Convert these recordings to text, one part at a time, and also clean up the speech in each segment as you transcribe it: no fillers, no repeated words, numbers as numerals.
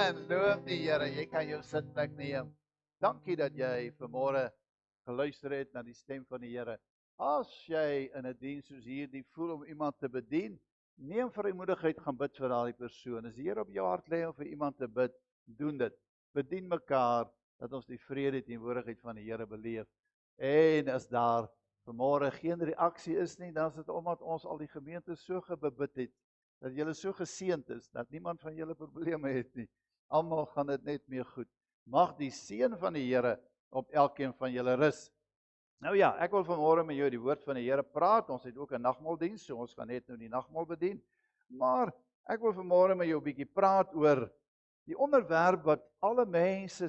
Amen. Loof die Here. Jy kan jou sitplek neem. Dankie dat jy vanmôre geluister het na die stem van die Here. As jy in 'n diens soos hierdie voel om iemand te bedien, neem vrymoedigheid gaan bid vir daardie persoon. As die Here op jou hart lê om vir iemand te bid, doen dit. Bedien mekaar dat ons die vrede teenwoordigheid van die Here beleef. En as daar vanmôre geen reaksie is nie, dan is dit omdat ons al die gemeente so gebid het, dat julle so geseënd is, dat niemand van julle probleme het nie. Almal gaan dit net mee goed. Mag die seën van die Here op elkeen van julle rus. Nou ja, ek wil vanmôre met jou die woord van die Here praat. Ons het ook 'n nagmaaldiens, so ons gaan net nou die nagmaal bedien. Maar ek wil vanmôre met jou 'n bietjie praat oor die onderwerp wat alle mense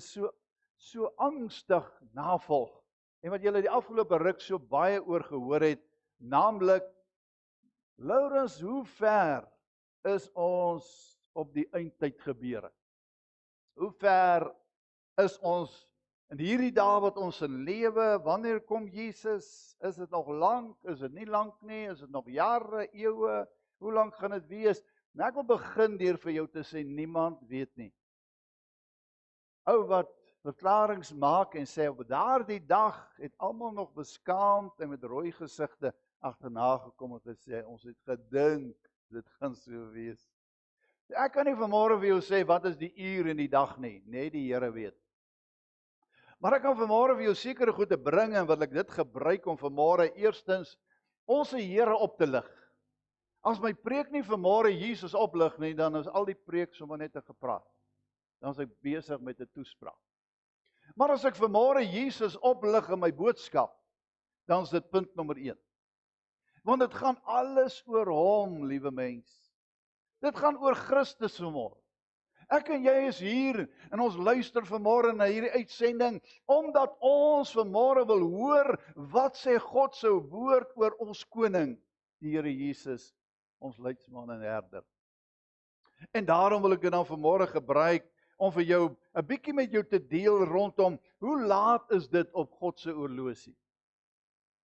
so angstig navolg. En wat julle die afgelope ruk so baie oor gehoor het, naamlik, Laurens, hoe ver is ons op die eindtyd gebeure? Hoe ver is ons in hierdie dae wat ons in lewe? Wanneer kom Jesus? Is dit nog lank? Is dit nie lank nie? Is dit nog jare, eeue? Hoe lank gaan dit wees? Nou ek wil begin deur vir jou te sê, niemand weet nie. Ou wat verklaringe maak en sê op daardie dag het almal nog beskaamd en met rooi gesigte agterna gekom en gesê ons het gedink dit gaan so wees. Ek kan nie vanmôre vir jou sê wat is die uur en die dag nie, net die Here weet. Maar ek kan vanmôre vir jou sekere goede bring en wil ek dit gebruik om vanmôre eerstens ons Here op te lig. As my preek nie vanmôre Jesus oplig nie, dan is al die preek sommer net 'n gepraat. Dan is ek besig met 'n toespraak. Maar as ek vanmôre Jesus oplig in my boodskap, dan is dit punt nommer 1. Want dit gaan alles oor hom, liewe mens. Dit gaan oor Christus vanmôre. Ek en jy is hier en ons luister vanmôre na hierdie uitsending omdat ons vanmôre wil hoor wat sê God se woord oor ons koning, die Here Jesus, ons leidsman en herder. En daarom wil ek dit dan vanmôre gebruik om vir jou 'n bietjie met jou te deel rondom hoe laat is dit op God se oorlosie?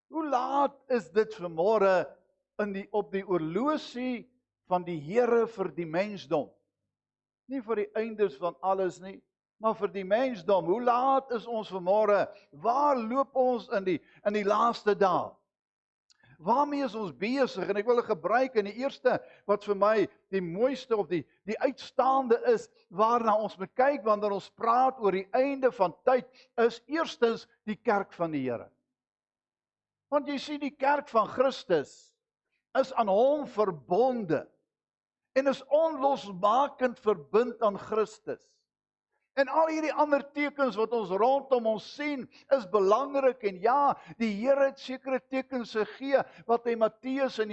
Hoe laat is dit vanmôre op die oorlosie van die Here vir die mensdom? Nie vir die eindes van alles nie, maar vir die mensdom. Hoe laat is ons vanmôre? Waar loop ons in die laaste dae? Waarmee is ons besig? En ek wil dit gebruik in die eerste wat vir my die mooiste of die uitstaande is, waarna ons moet kyk wanneer ons praat oor die einde van tyd, is eerstens die kerk van die Here. Want jy sien, die kerk van Christus is aan hom verbonde en is onlosmakend verbind aan Christus. En al hierdie ander tekens wat ons rondom ons sien, is belangrik en ja, die Here het sekere tekens gegee wat hy Matteus en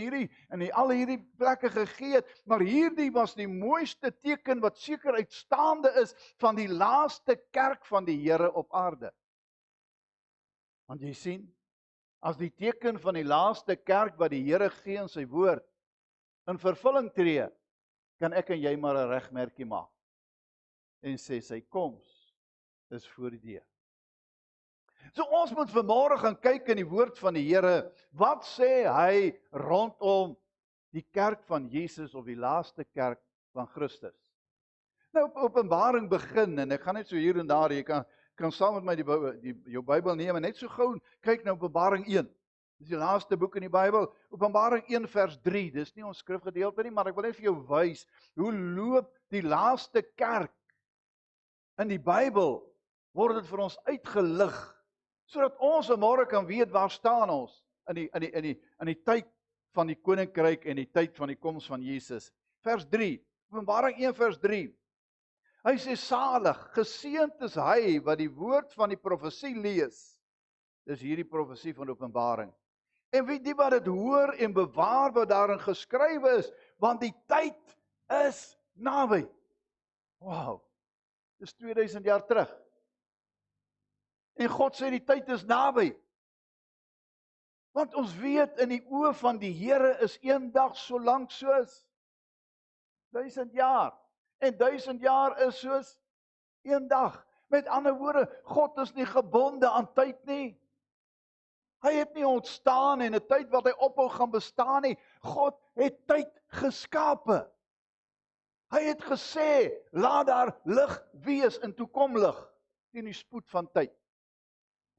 al hierdie plekke gegee het, maar hierdie was die mooiste teken wat seker uitstaande is van die laaste kerk van die Here op aarde. Want jy sien, as die teken van die laaste kerk wat die Here gee in sy woord in vervulling tree, kan ek en jy maar 'n regmerkie maak en sê sy koms is voor die deur. So ons moet vanmôre gaan kyk in die woord van die Here, wat sê hy rondom die kerk van Jesus of die laaste kerk van Christus. Nou op Openbaring begin, en ek gaan net so hier en daar, jy kan saam met my jou Bybel neem en net so gou kyk na Openbaring 1. Dis die laaste boek in die Bybel, Openbaring 1 vers 3. Dis nie ons skrifgedeelte nie, maar ek wil net vir jou wys hoe loop die laaste kerk in die Bybel, word dit vir ons uitgelig sodat ons vanmôre kan weet waar staan ons in die tyd van die koninkryk en die tyd van die koms van Jesus. Vers 3. Openbaring 1 vers 3. Hy sê salig, geseënd is hy wat die woord van die profesie lees. Dis hierdie profesie van Openbaring. En wie die wat dit hoor en bewaar wat daarin geskrywe is, want die tyd is naby. Wow. Dis 2000 jaar terug. En God sê die tyd is naby. Want ons weet in die oë van die Here is een dag so lank soos 1000 jaar. En 1000 jaar is soos een dag. Met ander woorde, God is nie gebonde aan tyd nie. Hy het nie ontstaan en 'n tyd wat hy ophou gaan bestaan nie. God het tyd geskape. Hy het gesê, laat daar lig wees, en toe kom lig, teen die spoed van tyd.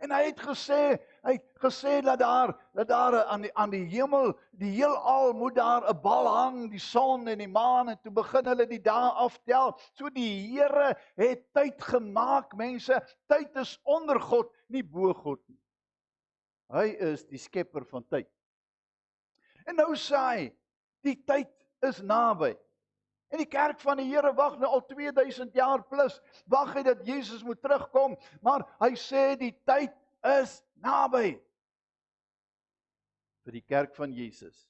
En hy het gesê dat daar aan die hemel, die heelal, moet daar 'n bal hang, die son en die maan, en toe begin hulle die dae aftel. So die Here het tyd gemaak, mense. Tyd is onder God, nie bo God nie. Hy is die skepper van tyd. En nou sê hy, die tyd is naby. En die kerk van die Here wag nou al 2000 jaar plus, wag hy dat Jesus moet terugkom, maar hy sê die tyd is naby vir die kerk van Jesus.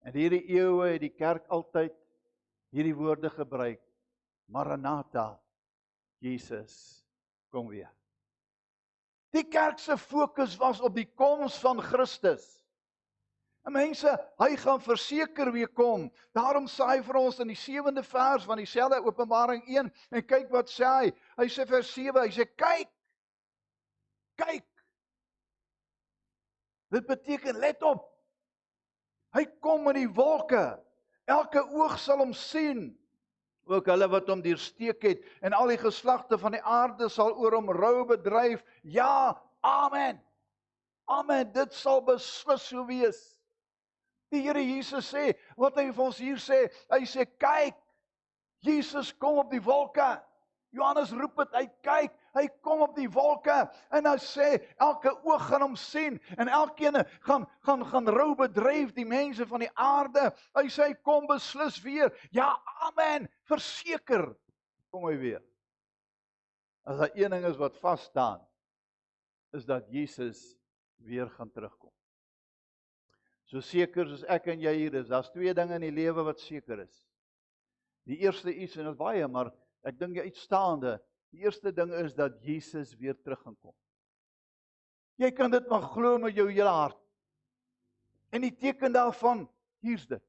En hierdie eeue het die kerk altyd hierdie woorde gebruik, Maranatha, Jesus, kom weer. Die kerk se fokus was op die koms van Christus. En mense, hy gaan verseker weer kom. Daarom sê hy vir ons in die 7de vers van dieselfde Openbaring 1, en kyk wat sê hy. Hy sê vers 7, hy sê kyk. Dit beteken, let op. Hy kom in die wolke. Elke oog sal hom sien. Ook hulle wat hom deursteek het, en al die geslagte van die aarde sal oor hom rou bedryf. Ja, amen. Amen, dit sal beslis so wees. Die Here Jesus sê, wat hy vir ons hier sê, hy sê, kyk, Jesus kom op die wolke. Johannes roep dit uit, kyk, hy kom op die wolke, en hy sê, elke oog gaan hom sien, en elkeen gaan rou bedryf, die mense van die aarde. Hy sê, kom beslis weer. Ja, amen, verseker, kom hy weer. As daar een ding is wat vas staan, is dat Jesus weer gaan terugkom. So seker soos ek en jy hier is, daar's twee dinge in die lewe wat seker is. Die eerste iets, en dit is baie, maar ek dink die uitstaande, die eerste ding is dat Jesus weer terug gaan kom. Jy kan dit maar glo met jou hele hart. En die teken daarvan, hier's dit.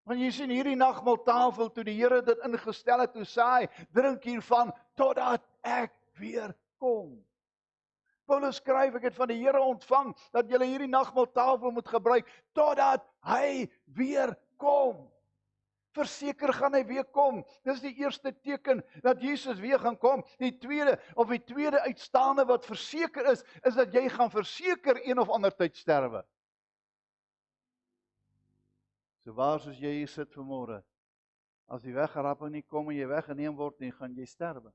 Want jy sien hierdie nagmaaltafel, toe die Here dit ingestel het, toe sê hy, drink hiervan, totdat ek weer kom. Paulus skryf, ek het van die Here ontvang, dat julle hierdie nagmaaltafel moet gebruik, totdat hy weer kom. Verseker gaan hy weer kom. Dis die eerste teken dat Jesus weer gaan kom. Die tweede uitstaande wat verseker is dat jy gaan verseker een of ander tyd sterwe. So waar soos jy hier sit vanmôre, as die weggerapping nie kom en jy weggeneem word nie, gaan jy sterwe.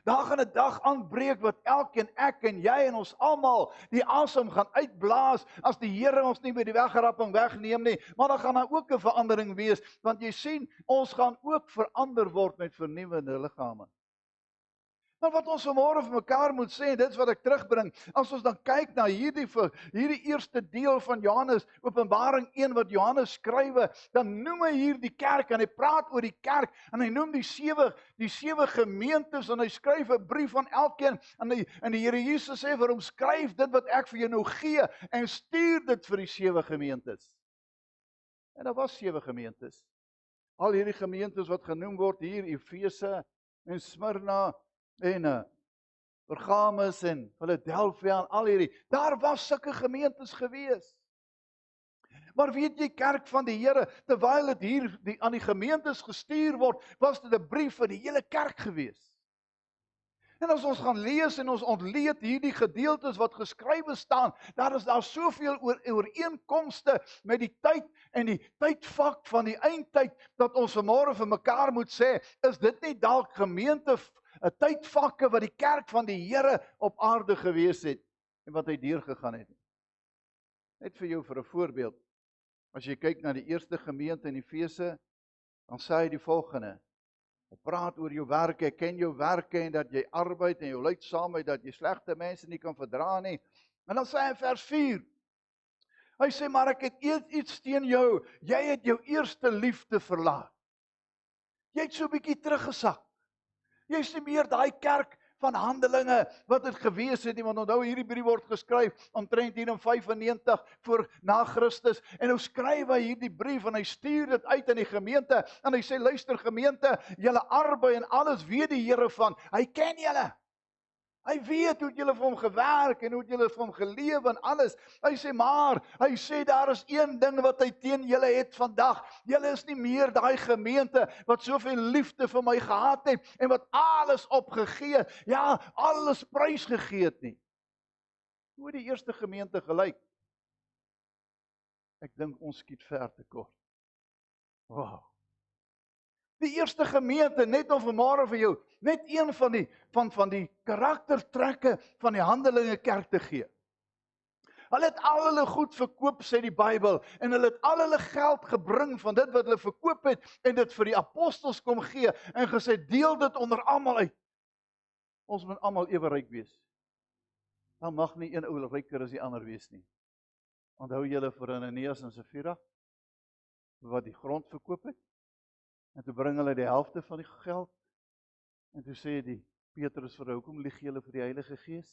Daar gaan 'n dag aanbreek wat elkeen, ek en jy en ons almal die asem gaan uitblaas as die Here ons nie met die weggerapping wegneem nie, maar dan gaan daar ook 'n verandering wees, want jy sien, ons gaan ook verander word met vernuwende liggame. Maar wat ons vanmôre vir mekaar moet sê, en dit is wat ek terugbring, as ons dan kyk na hierdie eerste deel van Johannes, Openbaring 1 wat Johannes skrywe, dan noem hy hier die kerk, en hy praat oor die kerk, en hy noem die sewe gemeentes, en hy skryf 'n brief aan elkeen, en die Here Jesus sê vir hom, skryf dit wat ek vir jou nou gee, en stuur dit vir die 7 gemeentes. En daar was 7 gemeentes. Al hierdie gemeentes wat genoem word hier, Efese en Smyrna, en Pergamus en Philadelphia en al hierdie, daar was sulke gemeentes gewees. Maar weet jy, kerk van die Here, terwyl dit hier aan die gemeentes gestuur word, was dit 'n brief vir die hele kerk gewees. En as ons gaan lees en ons ontleed hierdie gedeeltes wat geskrywe staan, daar is soveel ooreenkomste met die tyd en die tydvak van die eindtyd, dat ons vanmôre vir mekaar moet sê, is dit nie dalk gemeente 'n tydvakke wat die kerk van die Here op aarde gewees het, en wat hy deurgegaan het. Net vir jou vir 'n voorbeeld, as jy kyk na die eerste gemeente in Efese, dan sê hy die volgende, hy praat oor jou werke, hy ken jou werke, en dat jy arbeid en jou lydsaamheid, dat jy slegte mense nie kan verdra nie, en dan sê hy in vers 4, hy sê, maar ek het iets teen jou, jy het jou eerste liefde verlaat, jy het so 'n bietjie teruggesak, jy is nie meer daai kerk van Handelinge wat het gewees het, want onthou hierdie brief word geskryf omtrent hier in 95 voor na Christus, en nou skryf hy hierdie brief en hy stuur dit uit aan die gemeente, en hy sê, luister gemeente, julle arbei en alles weet die Here van, hy ken julle. Hy weet hoe het julle vir hom gewerk en hoe het julle vir hom geleef en alles. Hy sê maar, hy sê daar is een ding wat hy teen julle het vandag. Julle is nie meer daai gemeente wat soveel liefde vir my gehad het en wat alles opgegee, ja, alles prysgegee het nie. Hoe het die eerste gemeente gelyk? Ek dink ons skiet ver te kort. Wow. Die eerste gemeente, net om vanmôre vir jou, net een van die karaktertrekke van die Handelinge kerk te gee. Hulle het al hulle goed verkoop, sê die Bybel, en hulle het al hulle geld gebring van dit wat hulle verkoop het, en dit vir die apostels kom gee, en gesê, deel dit onder almal uit. Ons moet almal ewe ryk wees. Dan mag nie een ou ryker as die ander wees nie. Onthou julle vir Ananias en Safira, wat die grond verkoop het? En toe bring hulle die helfte van die geld. En toe sê die Petrus vir hulle, hoekom lieg julle vir die Heilige Gees?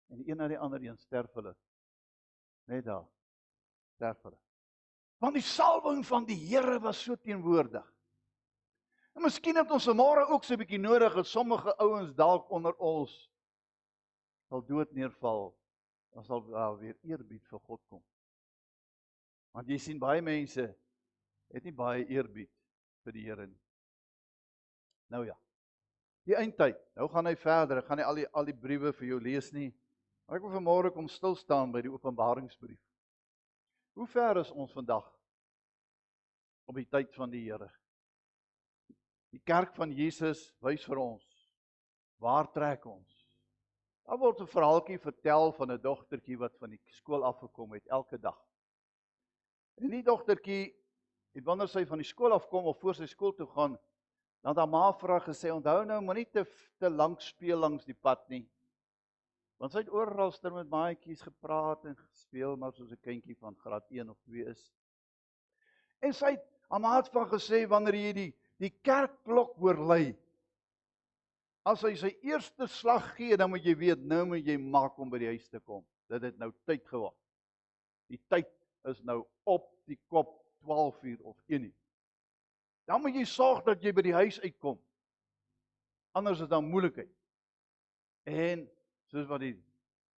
En die een na die ander een sterf hulle. Net daar, sterf hulle. Want die salwing van die Here was so teenwoordig. En miskien het ons vanmôre ook so 'n bietjie nodig, dat sommige ouens dalk onder ons sal dood neerval, dan sal daar weer eerbied vir God kom. Want jy sien, baie mense het nie baie eerbied vir die Here nie. Nou ja, die eindtyd, nou gaan hy verder, ek gaan nie al die briewe vir jou lees nie, maar ek wil vanmôre kom stil staan by die Openbaringsbrief. Hoe ver is ons vandag op die tyd van die Here? Die kerk van Jesus wys vir ons, waar trek ons? Daar word 'n verhaaltjie vertel van 'n dogtertjie wat van die skool afgekom het elke dag. En die dogtertjie het wanneer sy van die skool afkom of voor sy skool toe gaan, dan het haar ma vir haar gesê, onthou nou, moenie te lank speel langs die pad nie. Want sy het oralster met maatjies gepraat en gespeel, maar soos 'n kindjie van graad 1 of 2 is. En sy het haar ma het van gesê, wanneer jy die kerkklok hoor lui, as hy sy eerste slag gee, dan moet jy weet, nou moet jy maak om by die huis te kom. Dit het nou tyd geword. Die tyd is nou op die kop, 12 uur of 1 uur. Dan moet jy sorg dat jy by die huis uitkom. Anders is daar moeilikheid. En soos wat die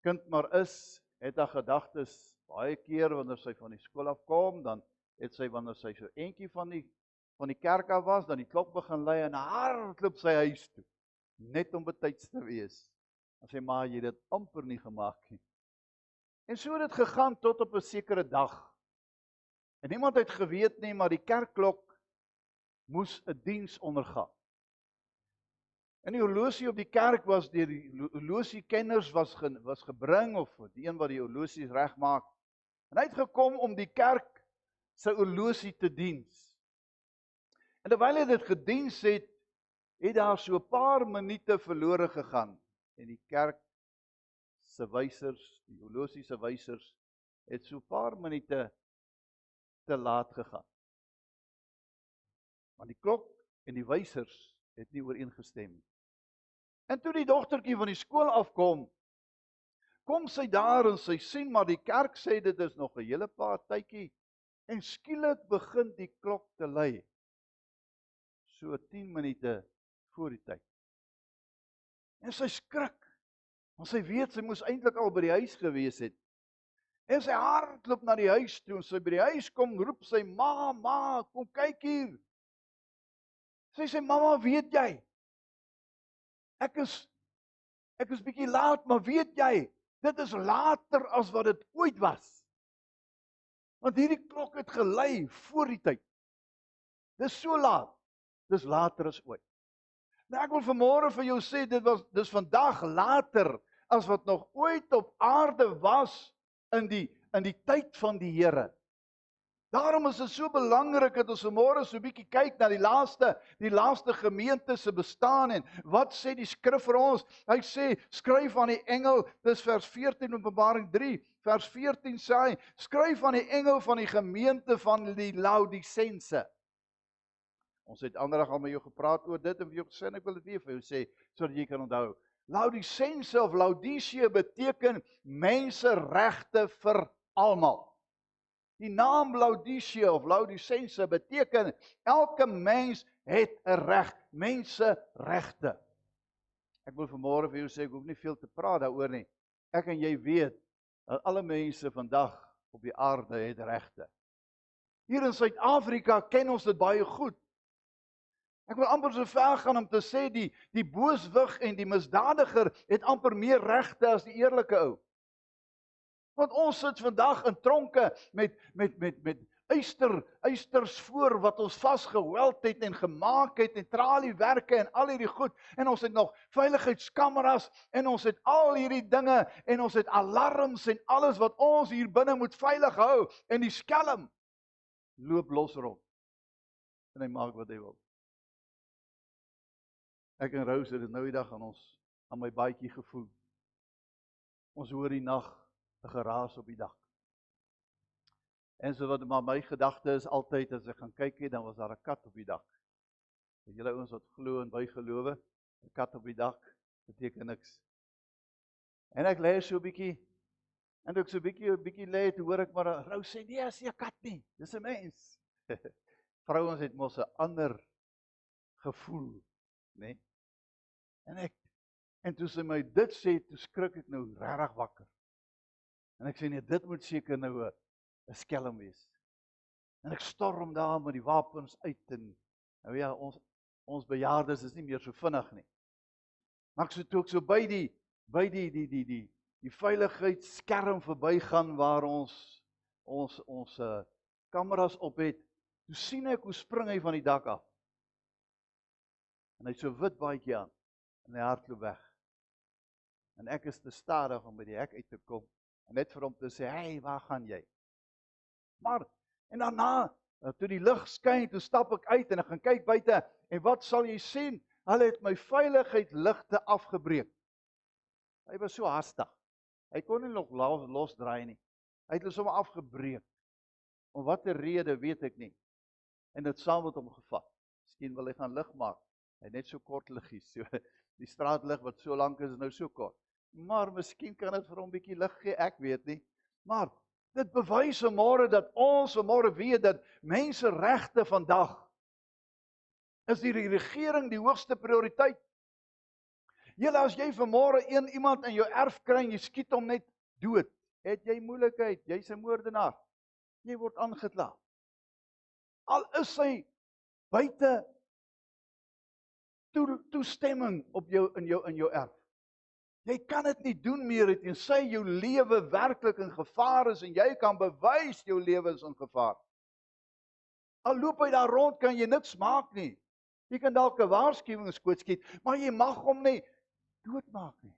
kind maar is, het haar gedagtes baie keer wanneer sy van die skool afkom, dan het sy wanneer sy so eentjie van die kerk af was, dan die klok begin lui en hardloop sy huis toe, net om betyds te wees. En sy ma, jy het dit amper nie gemaak nie. En so het dit gegaan tot op 'n sekere dag. En niemand het geweet nie, maar die kerkklok moes 'n diens ondergaan. En die horlosie op die kerk was deur die horlosiekenners was gebring, of die een wat die horlosies regmaak. En hy het gekom om die kerk se horlosie te diens. En terwyl hy dit gediens het, het daar so 'n paar minute verlore gegaan. En die kerk se wysers, die horlosie se wysers, het so 'n paar minute te laat gegaan. Want die klok en die wysers het nie ooreengestem nie. En toe die dogtertjie van die skool afkom, kom sy daar en sy sien, maar die kerk sê dit is nog 'n hele paar tydjie, en skielik begin die klok te lui. So 10 minute voor die tyd. En sy skrik, want sy weet sy moes eintlik al by die huis gewees het. En sy hardloop na die huis toe, en sy by die huis kom, roep sy, ma, kom kyk hier. Sy sê, mamma, weet jy, ek is bietjie laat, maar weet jy, dit is later as wat dit ooit was. Want hierdie klok het gelui voor die tyd. Dis so laat, dis later as ooit. Nou ek wil vanmôre vir jou sê, dis vandag later as wat nog ooit op aarde was in die tyd van die Here. Daarom is dit so belangrik dat ons vanmôre so 'n bietjie kyk na die laaste gemeente se bestaan, en wat sê die skrif vir ons? Hy sê, skryf aan die engel, dis vers 14 Openbaring 3, vers 14 sê hy, skryf aan die engel van die gemeente van die Laodisense. Ons het anderdag al met jou gepraat oor dit, en vir jou gesê, en ek wil dit weer vir jou sê, sodat jy kan onthou. Laodisense of Laodicea beteken menseregte vir almal. Die naam Laodicea of Laodicense beteken elke mens het 'n reg, menseregte. Ek wil vanmôre vir jou sê, ek hoef nie veel te praat daaroor nie. Ek en jy weet, dat alle mense vandag op die aarde het regte. Hier in Suid-Afrika ken ons dit baie goed. Ek wil amper so ver gaan om te sê, die booswig en die misdadiger het amper meer regte as die eerlike ou. Want ons sit vandag in tronke met eisters voor wat ons vasgeweld het en gemaak het en traliewerke en al hierdie goed en ons het nog veiligheidskameras en ons het al hierdie dinge en ons het alarms en alles wat ons hier binne moet veilig hou en die skelm loop los rond en hy maak wat hy wil. Ek en Rose het dit nou die dag aan my baadjie gevoel. Ons hoor die nag 'n geraas op die dak. En so wat maar my gedagte is altyd as ek gaan kyk, dan was daar 'n kat op die dak. Vir julle ouens wat glo en bygelowe, 'n kat op die dak beteken niks. En ek lê so 'n bietjie en ek so 'n bietjie lê, toe hoor ek maar 'n vrou sê, nee, is nie 'n kat nie, dis 'n mens. Vrouens het mos 'n ander gevoel, né? En toe sy my dit sê, toe skrik ek nou regtig wakker. En ek sê nee, dit moet seker nou 'n skelm wees. En ek storm daar met die wapens uit en nou ja, ons bejaardes is nie meer so vinnig nie. Maar ek toe ek so by die veiligheidsskerm verbygaan waar ons kameras op het, toe sien ek hoe spring hy van die dak af. En hy het so wit baadjie aan en hy hardloop weg. En ek is te stadig om by die hek uit te kom en net vir hom te sê, hey, waar gaan jy? Maar, en daarna, toe die lig skyn, toe stap ek uit en ek gaan kyk buite, en wat sal jy sien? Hulle het my veiligheidsligte afgebreek. Hy was so haastig. Hy kon nie nog losdraai nie. Hy het hulle sommer afgebreek. Om watter rede weet ek nie. En dit saam met hom gevat. Miskien wil hy gaan lig maak. Hy het net so kort liggies. So, die straatlig wat so lank is nou so kort. Maar miskien kan dit vir hom 'n bietjie lig gee, ek weet nie. Maar dit bewys vanmôre dat ons vanmôre weet dat menseregte vandag is die regering die hoogste prioriteit. Julle, as jy vanmôre iemand in jou erf kry en jy skiet hom net dood, het jy moeilikheid, jy's 'n moordenaar. Jy word aangekla. Al is hy buite toestemming op in jou erf. Jy kan dit nie doen meer tensy jou lewe werklik in gevaar is en jy kan bewys jou lewe is in gevaar. Al loop hy daar rond, kan jy niks maak nie. Jy kan dalk 'n waarskuwingsskoot skiet, maar jy mag hom nie doodmaak nie.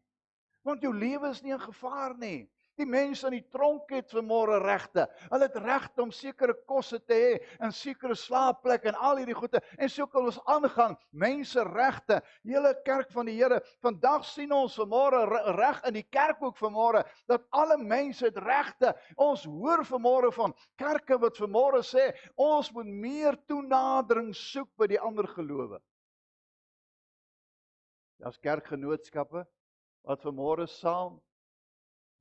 Want jou lewe is nie in gevaar nie. Die mense in die tronk het vanmôre regte. Hulle het regte om sekere kosse te hê en sekere slaapplek en al hierdie goede. En so kan ons aangaan, menseregte, hele kerk van die Here. Vandag sien ons vanmôre reg in die kerk ook vanmôre dat alle mense het regte. Ons hoor vanmôre van kerke wat vanmôre sê ons moet meer toenadering soek by die ander gelowe. Daar's kerkgenootskappe wat vanmôre saam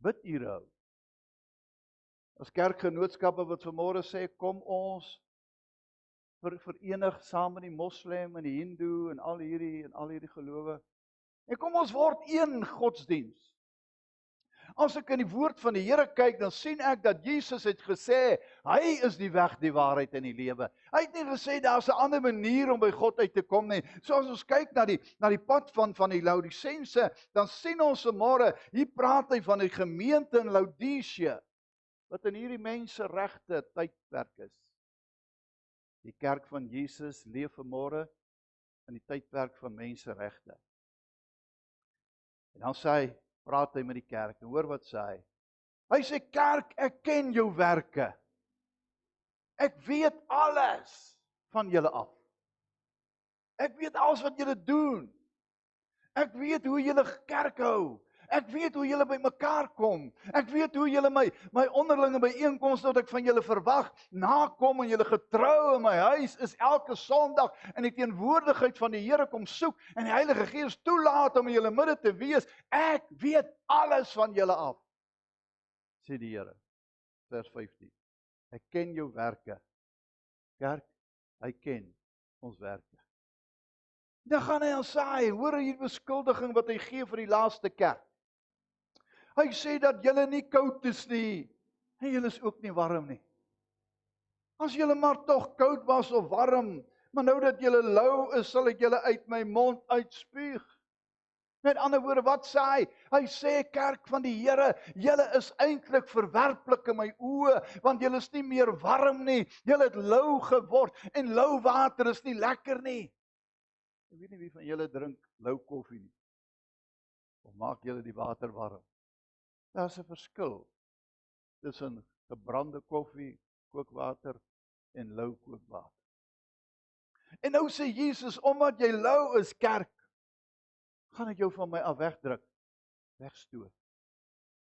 bidure hou. As kerkgenootskappe wat vanmôre sê, kom ons verenig saam met die moslim en die hindoe en al hierdie gelowe. En kom ons word een godsdiens. As ek in die woord van die Here kyk, dan sien ek dat Jesus het gesê, hy is die weg, die waarheid en die lewe. Hy het nie gesê, daar's 'n ander manier om by God uit te kom nie. So as ons kyk na die pad van die Laodisense, dan sien ons vanmôre, hier praat hy van die gemeente in Laodicea, wat in hierdie menseregte tydperk is. Die kerk van Jesus leef vanmôre in die tydperk van menseregte. En dan sê hy, praat hy met die kerk, en hoor wat sê hy. Hy sê, kerk, ek ken jou werke. Ek weet alles van julle af. Ek weet alles wat julle doen. Ek weet hoe julle kerk hou. Ek weet hoe julle by mekaar kom. Ek weet hoe julle my onderlinge byeenkomste wat ek van julle verwag, nakom en julle getrou in my huis is elke Sondag in die teenwoordigheid van die Here kom soek en die Heilige Gees toelaat om in julle midde te wees. Ek weet alles van julle af, sê die Here. Vers 15. Ek ken jou werke. Kerk, hy ken ons werke. Dan gaan hy aan saai, hoor hier beskuldiging wat hy gee vir die laaste kerk. Hy sê dat julle nie koud is nie, en julle is ook nie warm nie. As julle maar tog koud was of warm, maar nou dat julle lou is, sal ek julle uit my mond uitspuug. Met ander woorde, wat sê hy? Hy sê, kerk van die Here, julle is eintlik verwerplik in my oë, want julle is nie meer warm nie, julle het lou geword, en lou water is nie lekker nie. Ek weet nie wie van julle drink lou koffie nie, of maak julle die water warm. Daar's 'n verskil tussen gebrande koffie, kookwater, en lou kookwater. En nou sê Jesus, omdat jy lou is, kerk, gaan ek jou van my af wegdruk, wegstoot.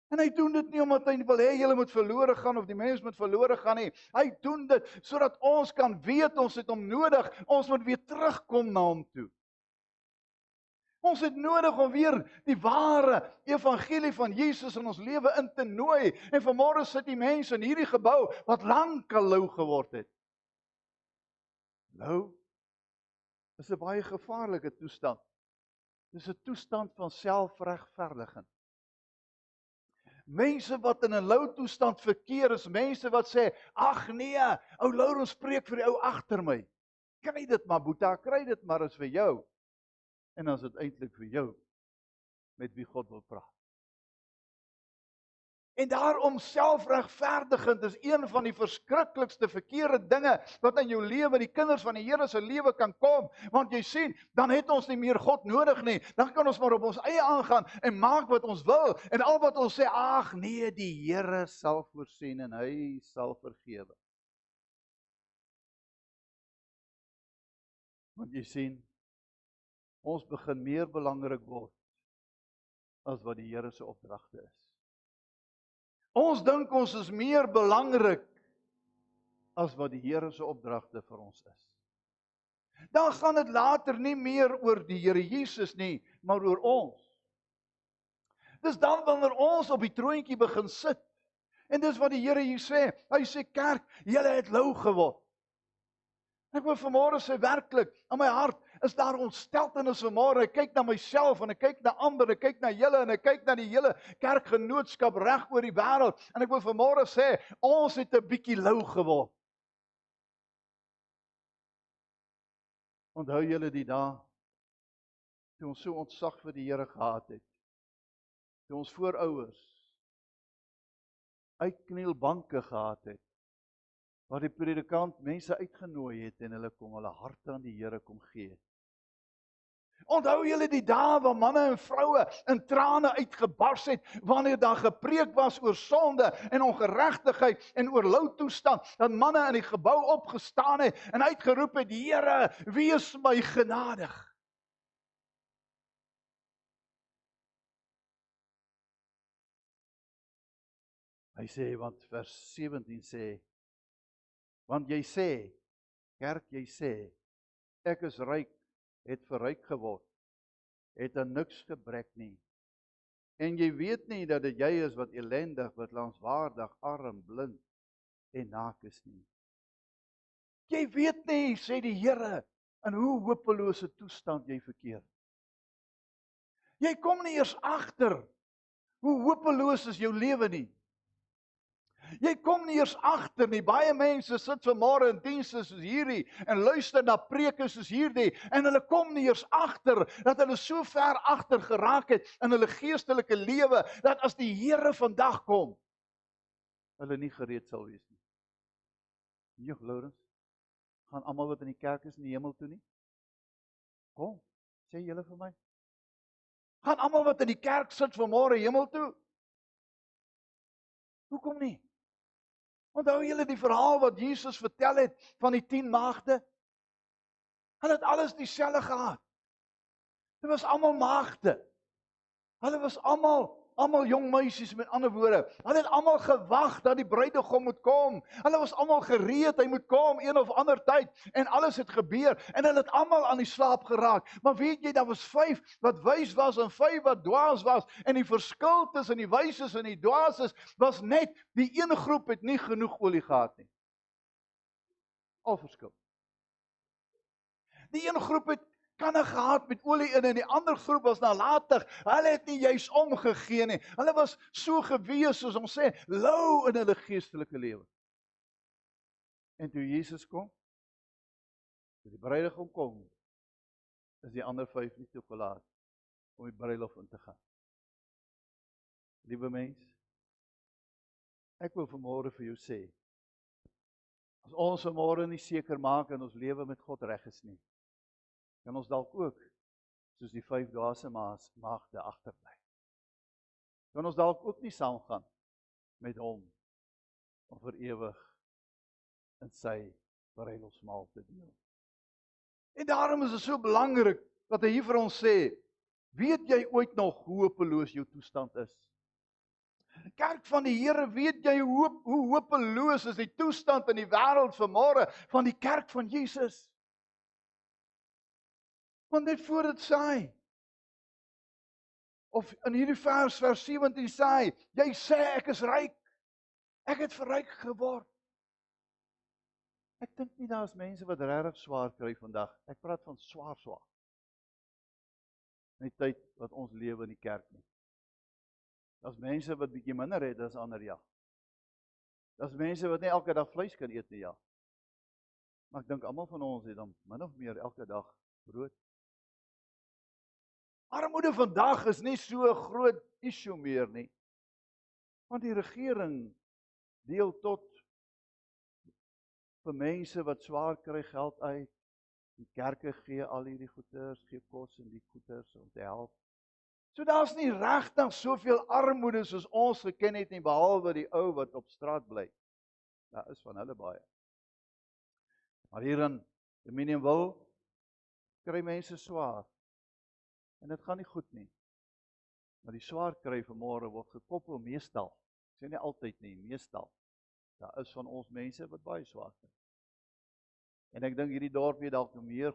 En hy doen dit nie omdat hy wil hê julle moet verlore gaan of die mens moet verlore gaan nie. Hy doen dit sodat ons kan weet ons het hom nodig. Ons moet weer terugkom na hom toe. Ons het nodig om weer die ware evangelie van Jesus in ons lewe in te nooi. En vanmôre sit die mense in hierdie gebou wat lankal lou geword het. Lou is 'n baie gevaarlike toestand. Dis 'n toestand van selfregverdiging. Mense wat in 'n lou toestand verkeer is mense wat sê, ag nee, ou Laurens spreek vir die ou agter my. Kry dit maar Boeta, kry dit maar is vir jou. En dan is dit eintlik vir jou met wie God wil praat. En daarom selfregverdigend is een van die verskriklikste verkeerde dinge wat in jou lewe, die kinders van die Here se lewe kan kom, want jy sien, dan het ons nie meer God nodig nie, dan kan ons maar op ons eie aangaan en maak wat ons wil, en al wat ons sê, ag nee, die Here sal voorsien en hy sal vergewe. Want jy sien, ons begin meer belangrik word as wat die Here se opdragte is. Ons dink ons is meer belangrik as wat die Here se opdragte vir ons is. Dan gaan dit later nie meer oor die Here Jesus nie, maar oor ons. Dis dan wanneer ons op die troontjie begin sit. En dis wat die Here hier sê. Hy sê, kerk, julle het lou geword. Ek wil vanmôre sê werklik, in my hart is daar ontsteltenis vanmôre. Ek kyk na myself en ek kyk na ander, ek kyk na julle en ek kyk na die hele kerkgenootskap reg oor die wêreld. En ek wil vanmôre sê, ons het 'n bietjie lou geword. Onthou julle die dae toe ons so ontzag vir die Here gehad het? Toe ons voorouers uitknielbanke gehad het, waar die predikant mense uitgenooi het en hulle kom hulle harte aan die Here kom gee. Onthou julle die dae waar manne en vroue in trane uitgebars het, wanneer daar gepreek was oor sonde en ongeregtigheid en oor lou toestand, dat manne in die gebou opgestaan het en uitgeroep het, Here, wees my genadig. Hy sê, want vers 17 sê, want jy sê, kerk, jy sê, ek is ryk, het verryk geword, het aan niks gebrek nie. En jy weet nie dat dit jy is wat ellendig, wat langswaardig, arm, blind en naak is nie. Jy weet nie, sê die Here, in hoe hopelose toestand jy verkeer. Jy kom nie eers agter hoe hopeloos is jou lewe nie. Jy kom nie eers agter nie. Baie mense sit vanmôre in dienste soos hierdie en luister na preke soos hierdie en hulle kom nie eers agter dat hulle so ver agter geraak het in hulle geestelike lewe dat as die Here vandag kom, hulle nie gereed sal wees nie. Nee, Laurens, gaan almal wat in die kerk is in die hemel toe nie? Kom, sê julle vir my. Gaan almal wat in die kerk sit vanmôre hemel toe? Hoekom nie? Onthou julle die verhaal wat Jesus vertel het van die 10 maagde? Hulle het alles dieselfde gehad. Hulle was almal maagde. Hulle was almal jong meisies, met ander woorde. Hulle het almal gewag dat die bruidegom moet kom. Hulle was almal gereed, hy moet kom een of ander tyd en alles het gebeur en hulle het almal aan die slaap geraak. Maar weet jy, daar was 5 wat wys was en 5 wat dwaas was en die verskil tussen die wyses en die dwaases was net die een groep het nie genoeg olie gehad nie. Al verskil. Die een groep het kanne gehad met olie in en die ander groep was nalatig. Hulle het nie juis omgegee nie. Hulle was so gewees soos ons sê, lou in hulle geestelike lewe. En toe Jesus kom, toe die bruidegom kom, is die ander 5 nie toegelaat om die bruilof in te gaan. Liewe mens, ek wil vanmôre vir jou sê, as ons vanmôre nie seker maak in ons lewe met God reg is nie, kan ons dalk ook, soos die 5 dwaase maagde agterbly. Kan ons dalk ook nie saamgaan met hom, om vir ewig in sy bruilofsmaal te deel. En daarom is dit so belangrik, dat hy hier vir ons sê, weet jy ooit nog hoe hopeloos jou toestand is? Kerk van die Here, weet jy hoe hopeloos is die toestand in die wêreld vanmôre van die kerk van Jesus? Want net voor dit saai, of in hierdie vers 17 sê hy, jy sê ek is ryk, ek het verryk geword. Ek dink nie daar is mense wat regtig swaar kry vandag. Ek praat van swaar. In die tyd wat ons lewe in die kerk nie. Daar's mense wat bietjie minder het as ander, ja. Daar's mense wat nie elke dag vleis kan eet nie, ja. Maar ek dink almal van ons het dan min of meer elke dag brood. Armoede vandag is nie so 'n groot issue meer nie. Want die regering deel tot vir mense wat swaar kry geld uit. Die kerke gee al hierdie goeders, gee kos en die goeders om te help. So daar's nie regtig soveel armoede soos ons geken het nie, behalwe die ou wat op straat bly. Daar is van hulle baie. Maar hier in Minimwil kry mense swaar. En dit gaan nie goed nie. Maar die swaar kry vanmôre word gekoppel meestal. Ek sê nie altyd nie, meestal. Daar is van ons mense wat baie swaar kry. En ek dink hierdie dorp het dalk 'n meer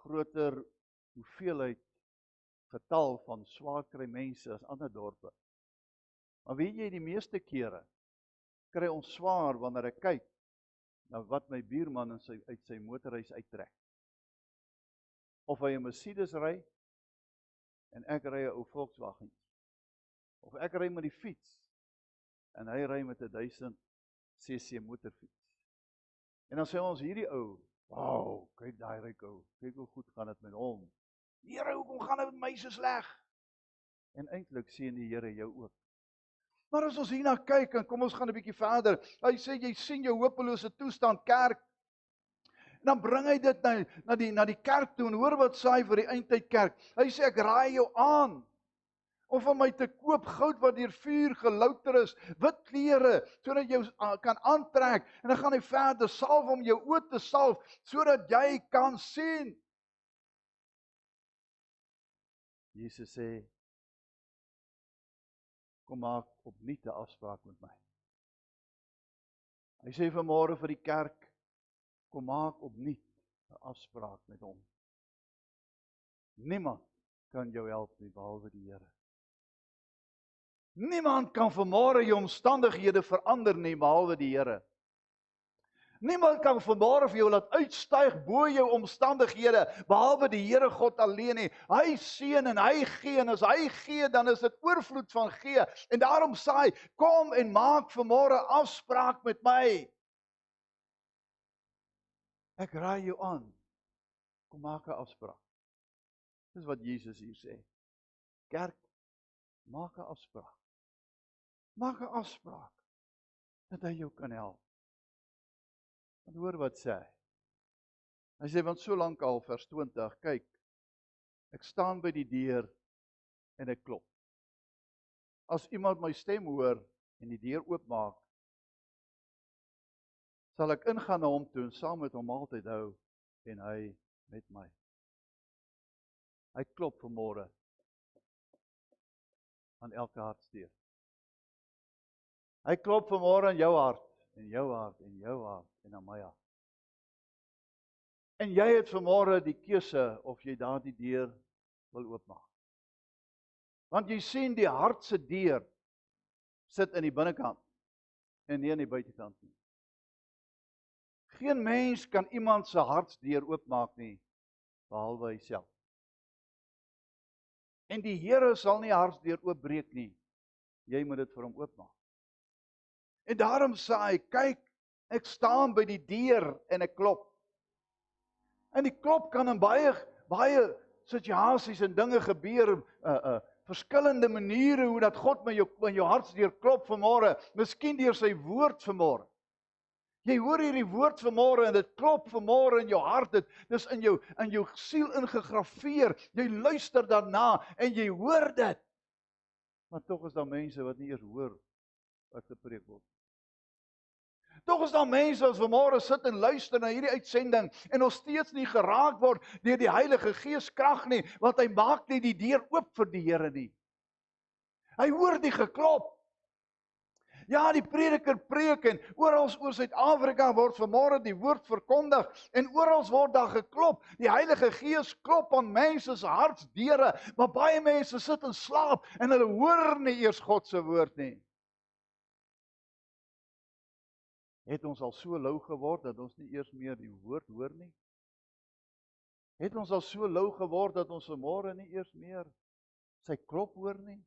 groter hoeveelheid getal van swaar kry mense as ander dorpe. Maar weet jy, die meeste kere kry ons swaar wanneer ek kyk na wat my buurman uit sy motorhuis uittrek. Of hy 'n Mercedes ry en ek ry 'n ou Volkswagen. Of ek ry met die fiets en hy ry met 'n 1000 cc motorfiets. En dan sê ons hierdie ou, wow, kyk daai ryk ou, kyk hoe goed gaan dit met hom. Here, hoekom gaan dit met my so sleg? En eintlik sien die Here jou ook. Maar as ons hierna kyk en kom ons gaan 'n bietjie verder. Hy sê jy sien jou hopelose toestand, kerk. En dan bring hy dit na die kerk toe en hoor wat sê hy vir die eindtyd kerk. Hy sê ek raai jou aan om van my te koop goud wat deur vuur gelouter is, wit klere, sodat jy kan aantrek, en dan gaan hy verder, salf om jou oë te salf, sodat jy kan sien. Jesus sê, kom maak opnuut 'n afspraak met my. Hy sê vanmôre vir die kerk, kom maak opnuut 'n afspraak met hom. Niemand kan jou help nie, behalwe die Here. Niemand kan vanmôre jou omstandighede verander nie, behalwe die Here. Niemand kan vanmôre vir jou laat uitstyg bo jou omstandighede, behalwe die Here God alleen nie. Hy seën en hy gee, en as hy gee, dan is dit oorvloed van gee. En daarom sê hy, kom en maak vanmôre afspraak met my. Ek raai jou aan, kom maak 'n afspraak. Dis wat Jesus hier sê. Kerk, maak 'n afspraak. Maak 'n afspraak, dat hy jou kan help. En hoor wat sê hy. Hy sê, want so lank al, vers 20, kyk, ek staan by die deur en ek klop. As iemand my stem hoor en die deur oopmaak, sal ek ingaan na hom toe en saam met hom maaltyd hou en hy met my. Hy klop vanmôre aan elke hartdeur. Hy klop vanmôre aan jou hart en jou hart en jou hart en aan my hart. En jy het vanmôre die keuse of jy daardie deur wil oopmaak. Want jy sien die hart se deur sit in die binnekant en nie in die buitekant nie. Geen mens kan iemand se hartsdeur oopmaak nie, behalwe hy self. En die Here sal nie hartsdeur oopbreek nie. Jy moet dit vir hom oopmaak. En daarom sê hy, kyk, ek staan by die deur en ek klop. En die klop kan in baie situasies en dinge gebeur, verskillende maniere hoe dat God met jou hartsdeur klop vanmôre, miskien deur sy woord vanmôre. Jy hoor hierdie woord vanmôre en dit klop vanmôre in jou hart, dis in jou siel ingegrafeer. Jy luister daarna en jy hoor dit. Maar tog is daar mense wat nie eers hoor wat gepreek word. Tog is daar mense wat vanmôre sit en luister na hierdie uitsending en nog steeds nie geraak word deur die Heilige Gees krag nie, want hy maak nie die deur oop vir die Here nie. Hy hoor die geklop. Ja, die prediker preek en oral oor Suid-Afrika word vanmôre die woord verkondig en oral word daar geklop. Die Heilige Gees klop aan mense se hartsdeure, maar baie mense sit in slaap en hulle hoor nie eers God se woord nie. Het ons al so lou geword dat ons nie eers meer die woord hoor nie? Het ons al so lou geword dat ons vanmôre nie eers meer sy klop hoor nie?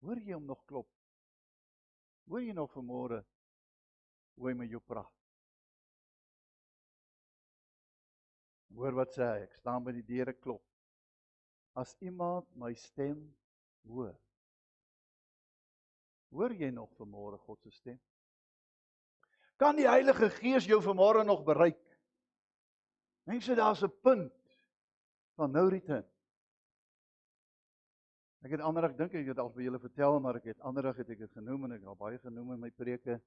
Hoor jy hom nog klop? Hoor jy nog vanmôre hoe hy met jou praat? Hoor wat sê hy, ek staan by die deure klop. As iemand my stem hoor. Hoor jy nog vanmôre God se stem? Kan die Heilige Gees jou vanmôre nog bereik? Mense, daar's 'n punt van no return. Ek dink ek het al vir julle vertel, maar ander het ek dit genoem en ek het al baie genoem in my preke.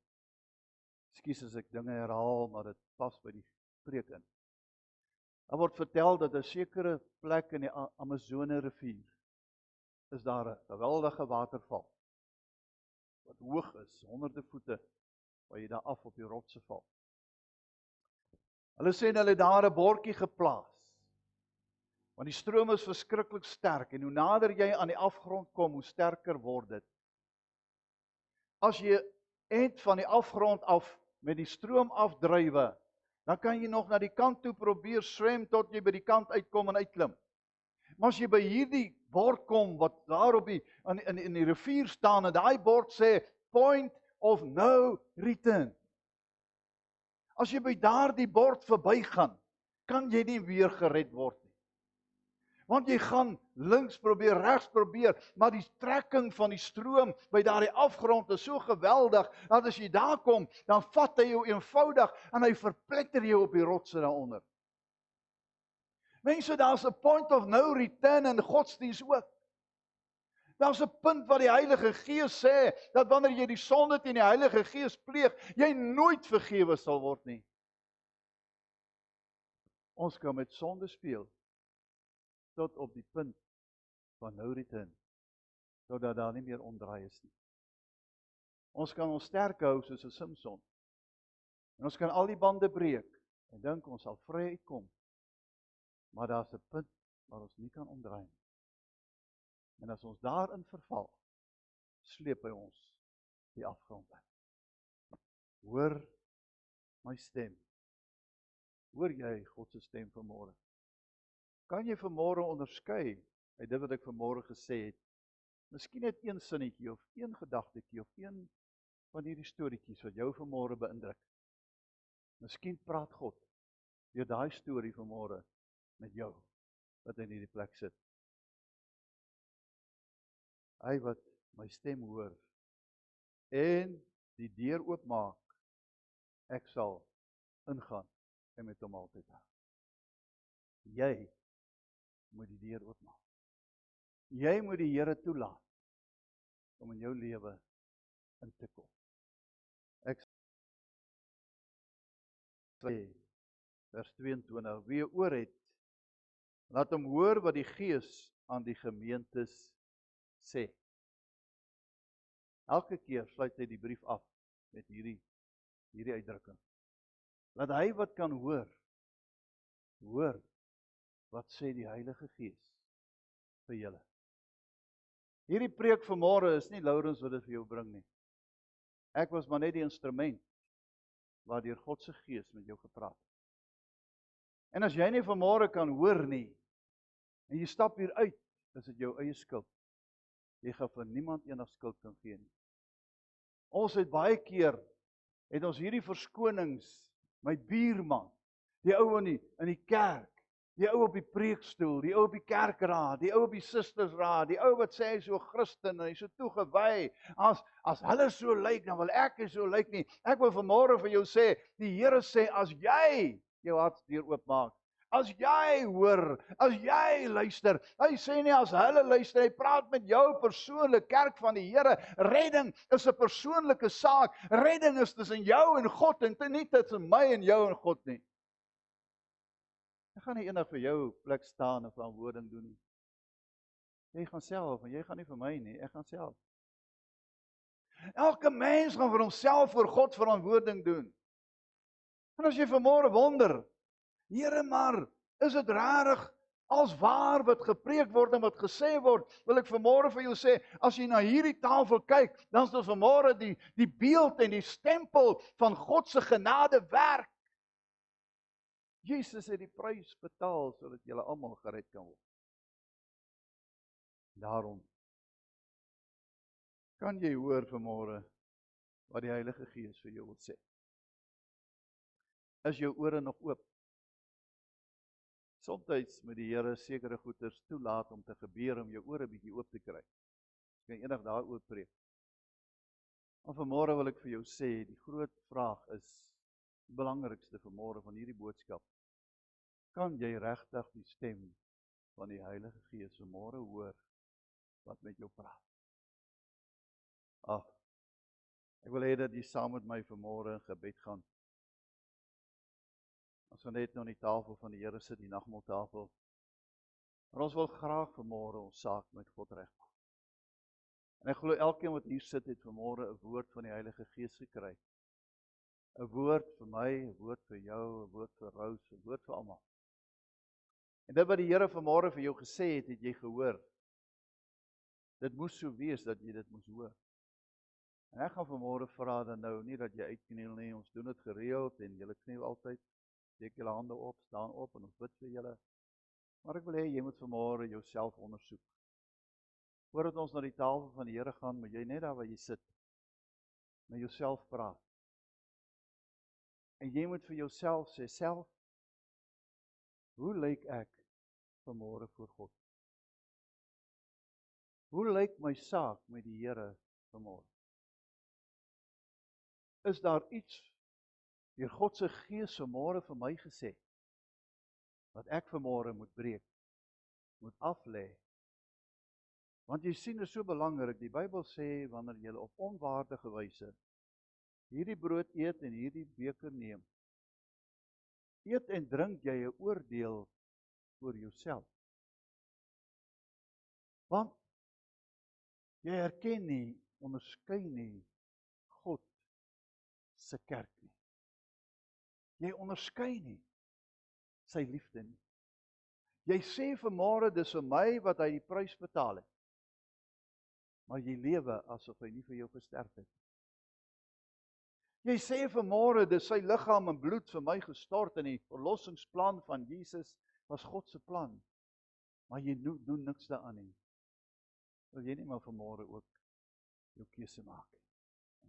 Ekskuus as ek dinge herhaal, maar dit pas by die preek in. Daar word vertel dat 'n sekere plek in die Amazone rivier is daar 'n geweldige waterval wat hoog is, honderde voete, waar jy daar af op die rotse val. Hulle sê hulle het daar 'n bordjie geplaas. Want die stroom is verskriklik sterk en hoe nader jy aan die afgrond kom, hoe sterker word dit. As jy eind van die afgrond af met die stroom afdrywe, dan kan jy nog na die kant toe probeer swem tot jy by die kant uitkom en uitklim. Maar as jy by hierdie bord kom wat daar op in die rivier staan en daai bord sê point of no return. As jy by daardie bord verbygaan, kan jy nie weer gered word nie. Want jy gaan links probeer, regs probeer, maar die trekking van die stroom by daardie afgrond is so geweldig, dat as jy daar kom, dan vat hy jou eenvoudig en hy verpletter jou op die rotse daaronder. Mense, daar's 'n point of no return in godsdiens ook. Daar's 'n punt wat die Heilige Gees sê, dat wanneer jy die sonde teen die Heilige Gees pleeg, jy nooit vergewe sal word nie. Ons kan met sonde speel, tot op die punt van no return, totdat daar nie meer omdraai is nie. Ons kan ons sterk hou soos 'n Samson, en ons kan al die bande breek, en dink ons sal vry uitkom, maar daar's 'n punt waar ons nie kan omdraai nie. En as ons daarin verval, sleep hy ons die afgrond in. Hoor my stem. Hoor jy God se stem vanmôre? Kan jy vanmôre onderskei uit dit wat ek vanmôre gesê het? Miskien net een sinnetjie of een gedagtetjie of een van hierdie storieetjies wat jou vanmôre beïndruk. Miskien praat God deur daai storie vanmôre met jou wat in hierdie plek sit. Hy wat my stem hoor en die deur oopmaak, ek sal ingaan en met hom altyd hou. Jy moet die deur oopmaak. Jy moet die Here toelaat om in jou lewe in te kom. Ek sê vers 22, wie 'n oor het, laat hom hoor wat die Gees aan die gemeentes sê. Elke keer sluit hy die brief af met hierdie uitdrukking. Laat hy wat kan hoor wat sê die Heilige Gees vir julle. Hierdie preek vanmôre is nie Lourens wat dit vir jou bring nie. Ek was maar net die instrument waardeur God se Gees met jou gepraat het. En as jy nie vanmôre kan hoor nie, en jy stap hier uit, is dit jou eie skuld. Jy gaan vir niemand enig skuld kan gee nie. Ons het baie keer, het ons hierdie verskonings, my buurman, die ou in die kerk, die ou op die preekstoel, die ou op die kerkraad, die ou op die sustersraad, die ou wat sê hy is so Christen en hy is so toegewy, as hulle so lyk, dan wil ek nie so lyk nie. Ek wil vanmôre vir jou sê, die Here sê, as jy jou hartsdeur oopmaak, as jy hoor, as jy luister, hy sê nie as hulle luister, hy praat met jou persoonlik, kerk van die Here. Redding is 'n persoonlike saak, redding is tussen jou en God, en nie tussen my en jou en God nie. Ek gaan nie eendag vir jou plek staan en verantwoording doen nie. Jy gaan self, en jy gaan nie vir my nie, ek gaan self. Elke mens gaan vir homself voor God verantwoording doen. En as jy vanmôre wonder, Here, maar is dit regtig als waar wat gepreek word en wat gesê word, wil ek vanmôre vir jou sê, as jy na hierdie tafel kyk, dan is dit vanmôre die beeld en die stempel van God se genade werk. Jesus het die prys betaal sodat julle almal gered kan word. Daarom kan jy hoor vanmôre wat die Heilige Gees vir jou wil sê. Is jou ore nog oop? Somstyds moet die Here sekere goeders toelaat om te gebeur om jou ore bietjie oop te kry. Ek kan eendag daaroor preek. Maar vanmôre wil ek vir jou sê, die groot vraag is, die belangrikste vanmôre van hierdie boodskap, kan jy regtig die stem van die Heilige Gees vanmôre hoor wat met jou praat? Ek wil hê dat jy saam met my vanmôre in gebed gaan. Ons gaan net nou aan die tafel van die Here sit, die nagmaaltafel. Maar ons wil graag vanmôre ons saak met God regmaak. En ek glo elkeen wat hier sit het vanmôre 'n woord van die Heilige Gees gekry. 'n Woord vir my, 'n woord vir jou, 'n woord vir Rose, 'n woord vir almal. En dit wat die Here vanmôre vir jou gesê het, het jy gehoor. Dit moes so wees dat jy dit moes hoor. En ek gaan vanmôre vra dan nou, nie dat jy uitkniel nie, ons doen dit gereeld en julle kniel altyd. Steek julle hande op, staan op en ons bid vir julle. Maar ek wil hê jy moet vanmôre jouself ondersoek. Voordat ons na die tafel van die Here gaan, moet jy net daar waar jy sit, met jouself praat. En jy moet vir jouself sê, self, hoe lyk ek vanmôre voor God? Hoe lyk my saak met die Here vanmôre? Is daar iets deur God se Gees vanmôre vir my gesê, wat ek vanmôre moet breek, moet aflê? Want jy sien, dit is so belangrik, die Bybel sê, wanneer jy op onwaardige wyse hierdie brood eet en hierdie beker neem, eet en drink jy 'n oordeel oor jouself. Want jy herken nie, onderskei nie God se kerk nie. Jy onderskei nie sy liefde nie. Jy sê vanmôre, dis vir my wat hy die prys betaal het. Maar jy lewe asof hy nie vir jou gesterf het. Jy sê vanmôre, dis sy liggaam en bloed vir my gestort, en die verlossingsplan van Jesus was God se plan. Maar jy doen niks daaraan nie. Wil jy nie maar vanmôre ook jou keuse maak?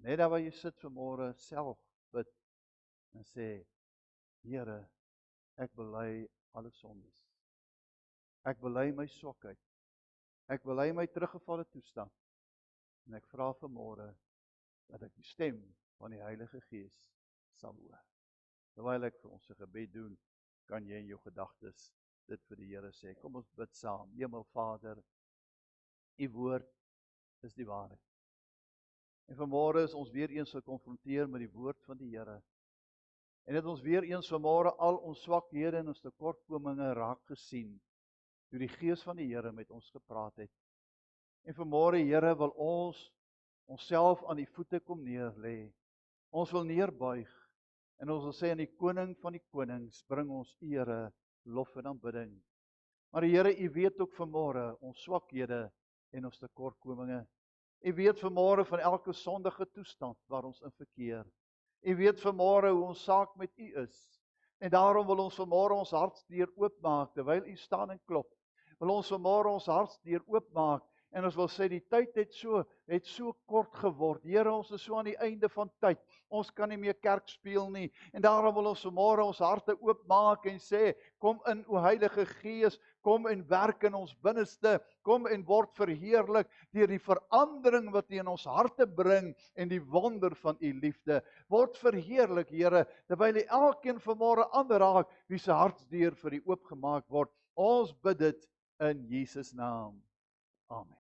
Net daar waar jy sit vanmôre self bid en sê, Here, ek bely alle sondes. Ek bely my swakheid. Ek bely my teruggevalle toestand. En ek vra vanmôre dat ek die stem van die Heilige Gees sal hoor. Terwyl ek vir ons 'n gebed doen, kan jy in jou gedagtes dit vir die Here sê. Kom ons bid saam. Hemelvader, U woord is die waarheid. En vanmôre is ons weer eens gekonfronteer met die woord van die Here. En het ons weer eens vanmôre al ons swakhede en ons tekortkominge raak gesien, toe die Gees van die Here met ons gepraat het. En vanmôre, Here, wil ons onsself aan die voete kom neerlê. Ons wil neerbuig en ons wil sê aan die Koning van die konings, bring ons ere, lof en aanbidding. Maar Here, U weet ook vanmôre ons swakhede en ons tekortkominge. U weet vanmôre van elke sondige toestand waar ons in verkeer. U weet vanmôre hoe ons saak met U is. En daarom wil ons vanmôre ons hartsdeur oopmaak, terwyl u staan en klop. Wil ons vanmôre ons hartsdeur oopmaak, en ons wil sê die tyd het so kort geword. Here, ons is so aan die einde van tyd. Ons kan nie meer kerk speel nie. En daarom wil ons vanmôre ons harte oopmaak en sê, kom in o Heilige Gees, kom en werk in ons binneste, kom en word verheerlik deur die verandering wat U in ons harte bring en die wonder van U liefde. Word verheerlik, Here, terwyl U elkeen vanmôre aanraak wie se hartsdeur vir U oopgemaak word. Ons bid dit in Jesus naam. Amen.